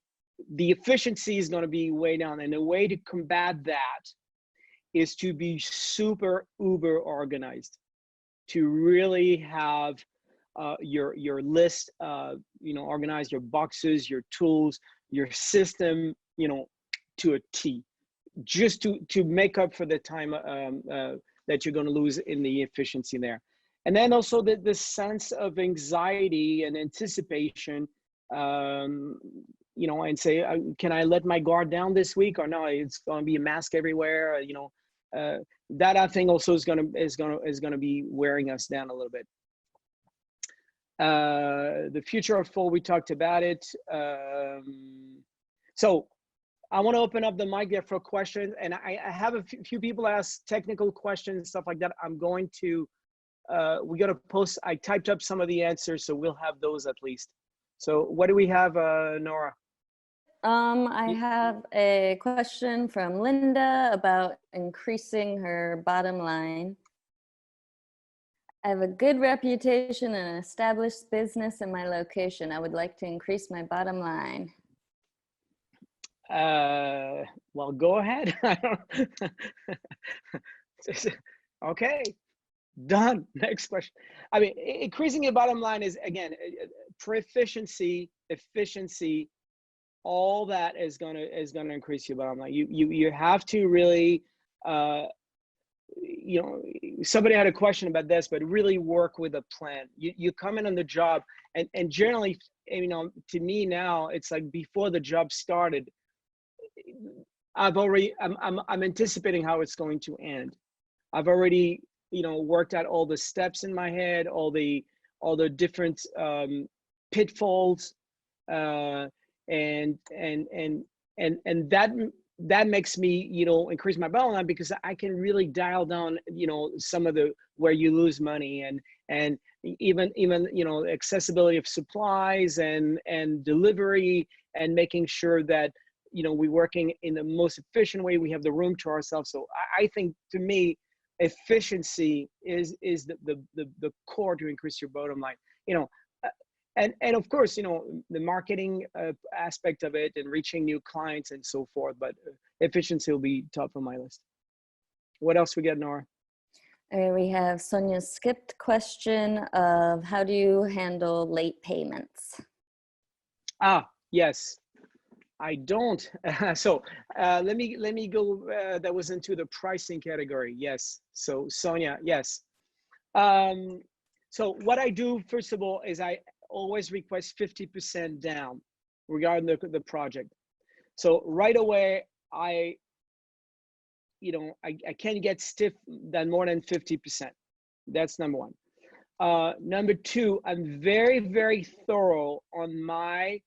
efficiency is going to be way down, and the way to combat that is to be super uber organized, to really have your list, organize your boxes, your tools, your system, to a T, just to make up for the time that you're going to lose in the efficiency there. And then also the sense of anxiety and anticipation, you know, and say, can I let my guard down this week or no? It's going to be a mask everywhere. You know, that I think also is going to be wearing us down a little bit. The future of fall, we talked about it. So I want to open up the mic there for questions, and I have a few people ask technical questions and stuff like that. I'm going to, we got to post, I typed up some of the answers, so we'll have those at least. So what do we have, Nora? I have a question from Linda about increasing her bottom line. I have a good reputation and an established business in my location. I would like to increase my bottom line. Well, go ahead. Okay, done. Next question. I mean, increasing your bottom line is, again, proficiency, efficiency, all that is gonna increase your bottom line. You have to really, you know, somebody had a question about this, but really work with a plan. You come in on the job, and generally, you know, to me now, it's like before the job started, I'm anticipating how it's going to end. I've already, you know, worked out all the steps in my head, all the different pitfalls, and that makes me, you know, increase my bottom line, because I can really dial down, you know, some of the where you lose money, and even you know, accessibility of supplies and delivery, and making sure that, you know, we're working in the most efficient way. We have the room to ourselves. So I think, to me, efficiency is the core to increase your bottom line. You know, and of course, you know, the marketing aspect of it and reaching new clients and so forth. But efficiency will be top of my list. What else we got, Nora? We have Sonia's skipped question of how do you handle late payments? Ah, yes. I don't. So let me go. That was into the pricing category. Yes. So Sonia, yes. So what I do, first of all, is I always request 50% down regarding the project. So right away, I can't get stiff than more than 50%. That's number one. Number two, I'm very, very thorough on my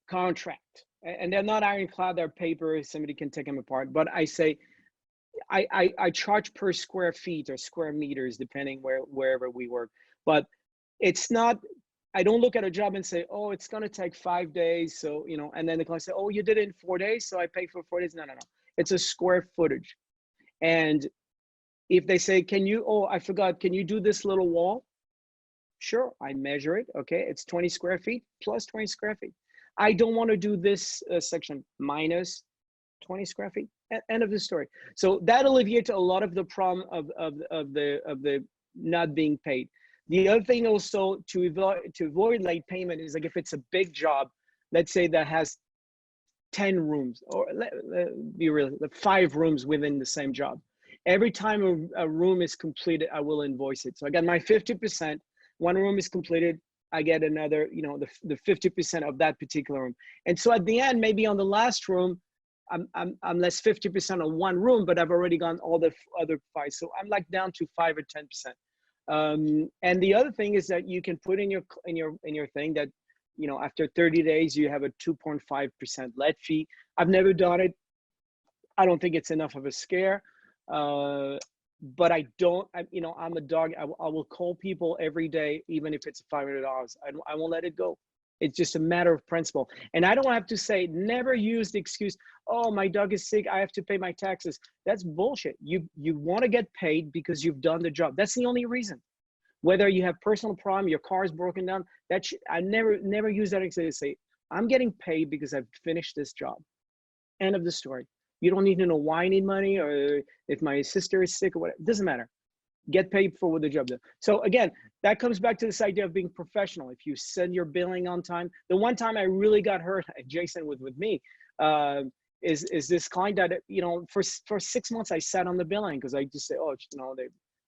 contract, and they're not ironclad, they're paper, somebody can take them apart, but I say I charge per square feet or square meters, depending wherever we work. But it's not, I don't look at a job and say, oh, it's going to take 5 days, so, you know, and then the client say, oh, you did it in 4 days, so I pay for 4 days. No, it's a square footage. And if they say, can you, oh, I forgot, can you do this little wall? Sure, I measure it. Okay, it's 20 square feet plus 20 square feet. I don't want to do this section minus 20 square feet. End of the story. So that alleviates a lot of the problem of the not being paid. The other thing also to avoid late payment is, like, if it's a big job, let's say that has 10 rooms, or be real, 5 rooms within the same job. Every time a room is completed, I will invoice it. So I got my 50%. One room is completed, I get another, you know, the 50% of that particular room. And so at the end, maybe on the last room, I'm less 50% on one room, but I've already gone all the other 5. So I'm like down to 5 or 10%. And the other thing is that you can put in your thing that, you know, after 30 days, you have a 2.5% let fee. I've never done it. I don't think it's enough of a scare. But you know, I'm a dog. I will call people every day, even if it's $500. I won't let it go. It's just a matter of principle. And I don't have to say, never use the excuse, oh, my dog is sick, I have to pay my taxes. That's bullshit. You want to get paid because you've done the job. That's the only reason. Whether you have personal problem, your car is broken down, I never use that excuse to say, I'm getting paid because I've finished this job. End of the story. You don't need to know why I need money, or if my sister is sick or whatever. It doesn't matter. Get paid for what the job does. So again, that comes back to this idea of being professional. If you send your billing on time. The one time I really got hurt, Jason was with me, is this client that, you know, for 6 months I sat on the billing because I just say, oh, you know,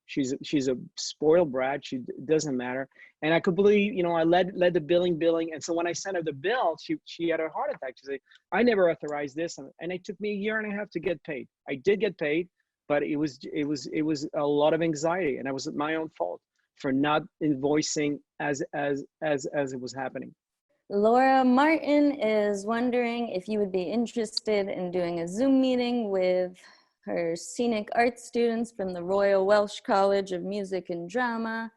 she's a spoiled brat. She doesn't matter. And I completely, you know, I led the billing. And so when I sent her the bill, she had a heart attack. She said, I never authorized this. And it took me a year and a half to get paid. I did get paid, but it was a lot of anxiety, and it was my own fault for not invoicing as it was happening. Laura Martin is wondering if you would be interested in doing a Zoom meeting with her scenic arts students from the Royal Welsh College of Music and Drama,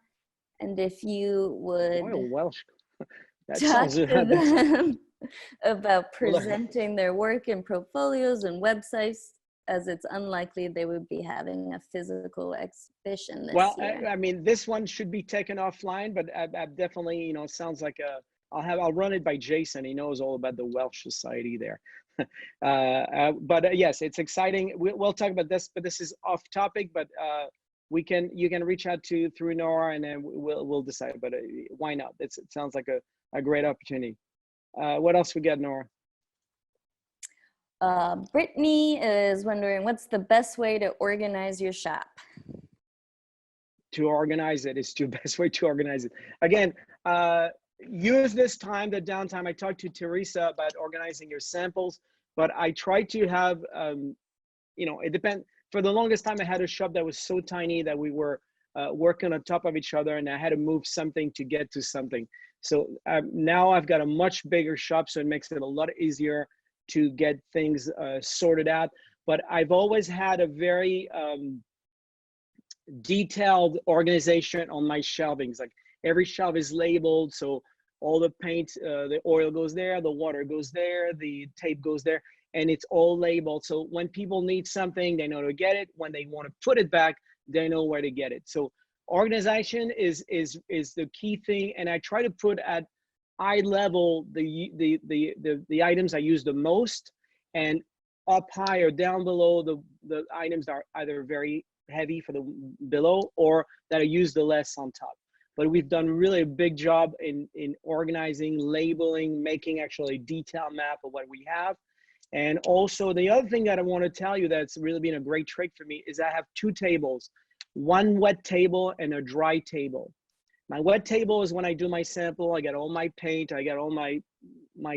and if you would Royal Welsh, that talk sounds to them about presenting their work in portfolios and websites, as it's unlikely they would be having a physical exhibition this year. I mean, this one should be taken offline, but I definitely, you know, it sounds like I'll run it by Jason. He knows all about the Welsh Society there. But yes, it's exciting. We'll talk about this, but this is off topic. But you can reach out through Nora, and then we'll decide. But why not? It sounds like a great opportunity. What else we got, Nora? Brittany is wondering, what's the best way to organize your shop? To organize it is the best way to organize it. Again, use this time, the downtime. I talked to Teresa about organizing your samples, but I try to have, you know, it depends. For the longest time, I had a shop that was so tiny that we were working on top of each other, and I had to move something to get to something. So now I've got a much bigger shop, so it makes it a lot easier to get things sorted out. But I've always had a very detailed organization on my shelvings. Like every shelf is labeled, so all the paint, the oil goes there, the water goes there, the tape goes there, and it's all labeled. So when people need something, they know to get it. When they want to put it back, they know where to get it. So organization is the key thing, and I try to put at eye level the items I use the most, and up high or down below the items that are either very heavy for the below or that I use the less on top. But we've done really a big job in organizing, labeling, making actually a detailed map of what we have. And also the other thing that I want to tell you that's really been a great trick for me is I have two tables, one wet table and a dry table. My wet table is when I do my sample, I got all my paint, I got all my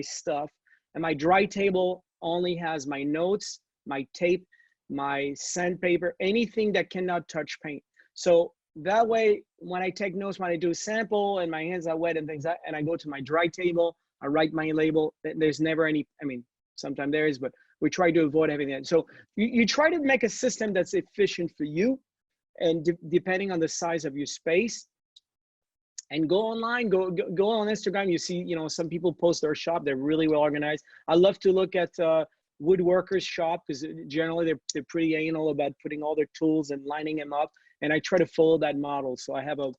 stuff. And my dry table only has my notes, my tape, my sandpaper, anything that cannot touch paint. So that way, when I take notes, when I do a sample and my hands are wet and things, and I go to my dry table, I write my label, there's never any, I mean, sometimes there is, but we try to avoid having that. So you try to make a system that's efficient for you, and depending on the size of your space. And go online, go on Instagram. You see, you know, some people post their shop. They're really well organized. I love to look at woodworkers' shop because generally they're pretty anal about putting all their tools and lining them up. And I try to follow that model. So I have a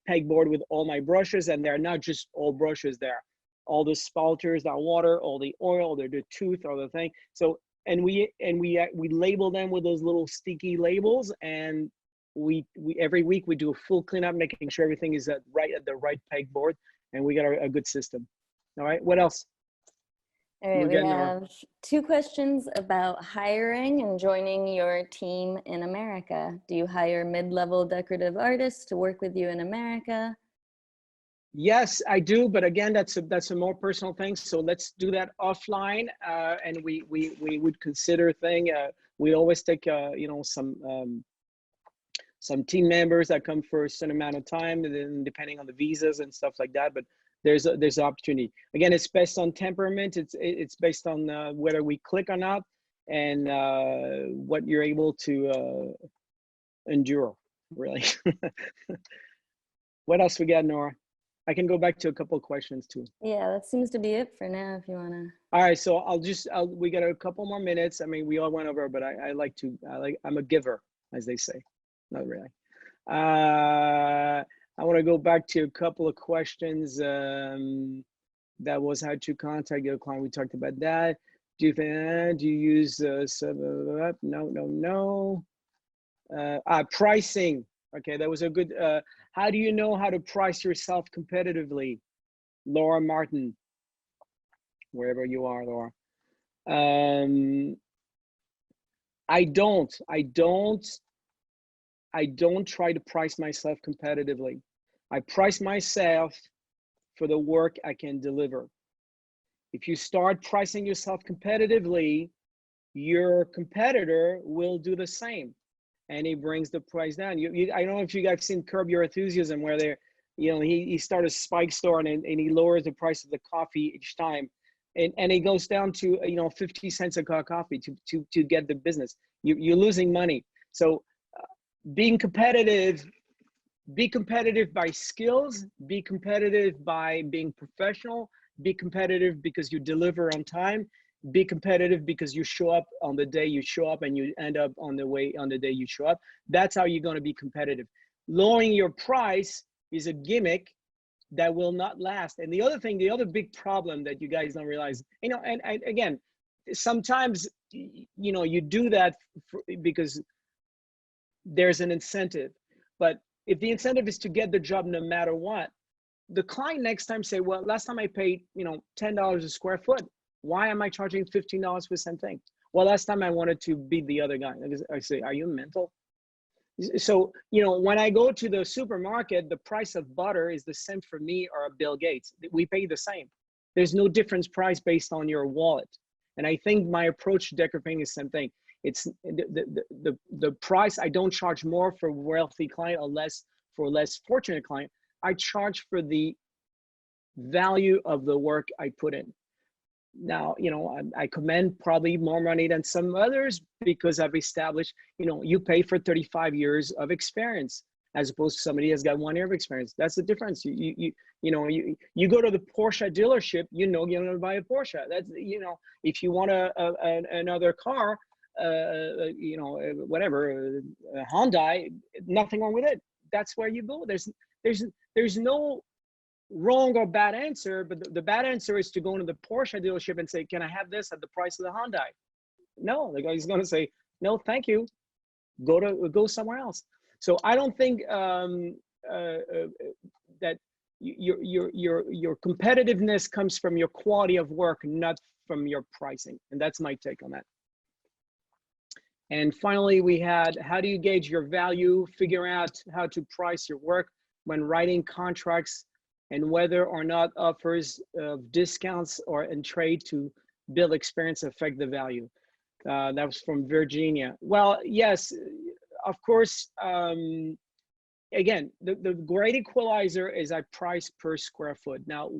pegboard with all my brushes, and they're not just all brushes. They're all the spalters, the water, all the oil, the tooth, or the thing. So and we label them with those little sticky labels, and we every week we do a full cleanup, making sure everything is at the right pegboard, and we got a good system. All right, what else? All right, we have two questions about hiring and joining your team in America. Do you hire mid-level decorative artists to work with you in America? Yes, I do, but again, that's a more personal thing. So let's do that offline, and we would consider a thing. We always take you know, some team members that come for a certain amount of time, and then depending on the visas and stuff like that. But there's an opportunity. Again, it's based on temperament. It's based on whether we click or not, and what you're able to endure, really. What else we got, Nora? I can go back to a couple of questions too. Yeah, that seems to be it for now, if you want to. All right, so we got a couple more minutes. I mean, we all went over, but I'm a giver, as they say. Not really. I want to go back to a couple of questions. That was how to contact your client. We talked about that. Do you use no. Pricing. Okay, that was a good. How do you know how to price yourself competitively, Laura Martin? Wherever you are, Laura. I don't I don't try to price myself competitively. I price myself for the work I can deliver. If you start pricing yourself competitively, your competitor will do the same, and he brings the price down. I don't know if you guys seen Curb Your Enthusiasm, where they're, he started a spike store, and he lowers the price of the coffee each time, and it goes down to 50 cents a cup of coffee to get the business. You're losing money. So being competitive. Be competitive by skills, be competitive by being professional, be competitive because you deliver on time, be competitive because you show up on the day you show up and you end up on the day you show up. That's how you're going to be competitive. Lowering your price is a gimmick that will not last. And the other big problem that you guys don't realize, and again, sometimes, you do that because there's an incentive, but if the incentive is to get the job no matter what, the client next time say, well, last time I paid, $10 a square foot. Why am I charging $15 for the same thing? Well, last time I wanted to beat the other guy. I say, are you mental? So, when I go to the supermarket, the price of butter is the same for me or Bill Gates. We pay the same. There's no difference price based on your wallet. And I think my approach to decorating is the same thing. It's the price. I don't charge more for wealthy client or less for less fortunate client. I charge for the value of the work I put in. Now, I command probably more money than some others because I've established, you pay for 35 years of experience as opposed to somebody that's got 1 year of experience. That's the difference. You go to the Porsche dealership, you're going to buy a Porsche. That's, if you want another car, whatever, Hyundai, nothing wrong with it. That's where you go. There's no wrong or bad answer, but the bad answer is to go into the Porsche dealership and say, can I have this at the price of the Hyundai? No, the guy's going to say, no, thank you. Go somewhere else. So I don't think that your competitiveness comes from your quality of work, not from your pricing. And that's my take on that. And finally, we had, how do you gauge your value? Figure out how to price your work when writing contracts, and whether or not offers of discounts or in trade to build experience affect the value. That was from Virginia. Well, yes, of course. Again, the great equalizer is I price per square foot. Now,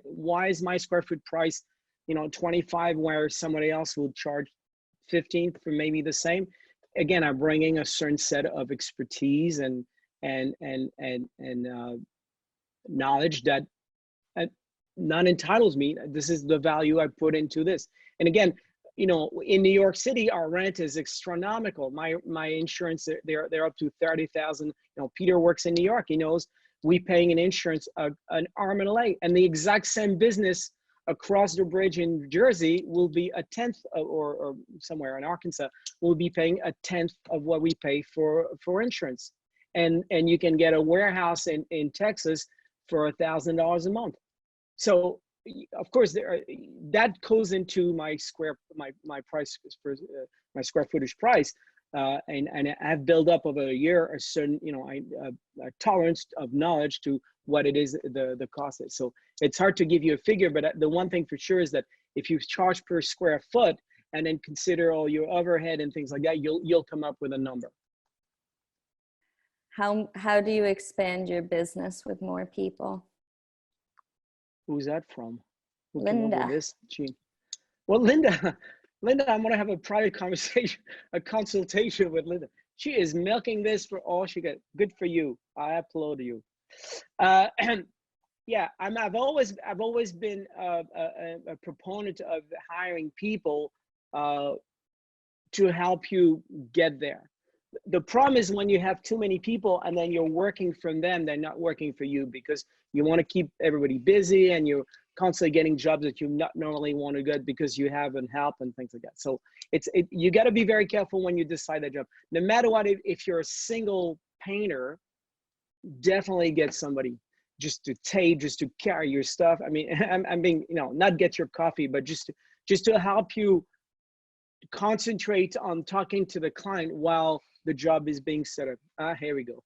why is my square foot price, 25, where somebody else will charge 15 for maybe the same? Again, I'm bringing a certain set of expertise and knowledge that none entitles me. This is the value I put into this. And again, in New York City, our rent is astronomical. My insurance, they're up to 30,000. Peter works in New York. He knows we paying an insurance an arm and a leg, and the exact same business across the bridge in Jersey will be a tenth or somewhere in Arkansas will be paying a tenth of what we pay for insurance. And you can get a warehouse in Texas for $1,000 a month. So of course that goes into my price for my square footage price. And I've built up over a year a certain, a tolerance of knowledge to what it is the cost is. So it's hard to give you a figure, but the one thing for sure is that if you charge per square foot and then consider all your overhead and things like that, you'll come up with a number. How do you expand your business with more people? Who's that from? Who Linda. came up with this? Gee. Well, Linda, I'm gonna have a private conversation, a consultation with Linda. She is milking this for all she got. Good for you. I applaud you. Yeah, I've always been a proponent of hiring people to help you get there. The problem is when you have too many people and then you're working from them, they're not working for you because you want to keep everybody busy and you're constantly getting jobs that you not normally want to get because you haven't help and things like that. So you got to be very careful when you decide that job. No matter what, if you're a single painter, definitely get somebody just to tape, just to carry your stuff. I mean, I'm being, not get your coffee, but just to help you concentrate on talking to the client while the job is being set up. Here we go.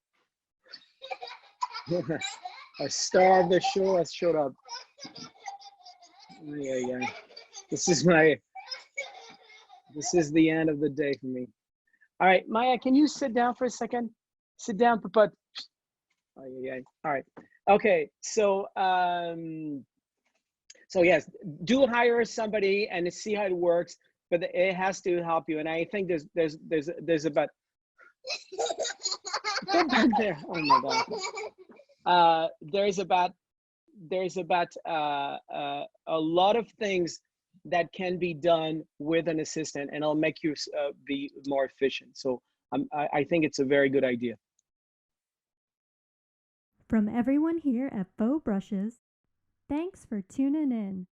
A star of the show has showed up. Yeah. This is the end of the day for me. All right, Maya, can you sit down for a second? Sit down, Papa. Yeah. All right. Okay. So yes, do hire somebody and see how it works, but it has to help you. And I think there's about go back there. Oh my God. There's about a lot of things that can be done with an assistant, and it'll make you be more efficient. So I think it's a very good idea. From everyone here at Faux Brushes, thanks for tuning in.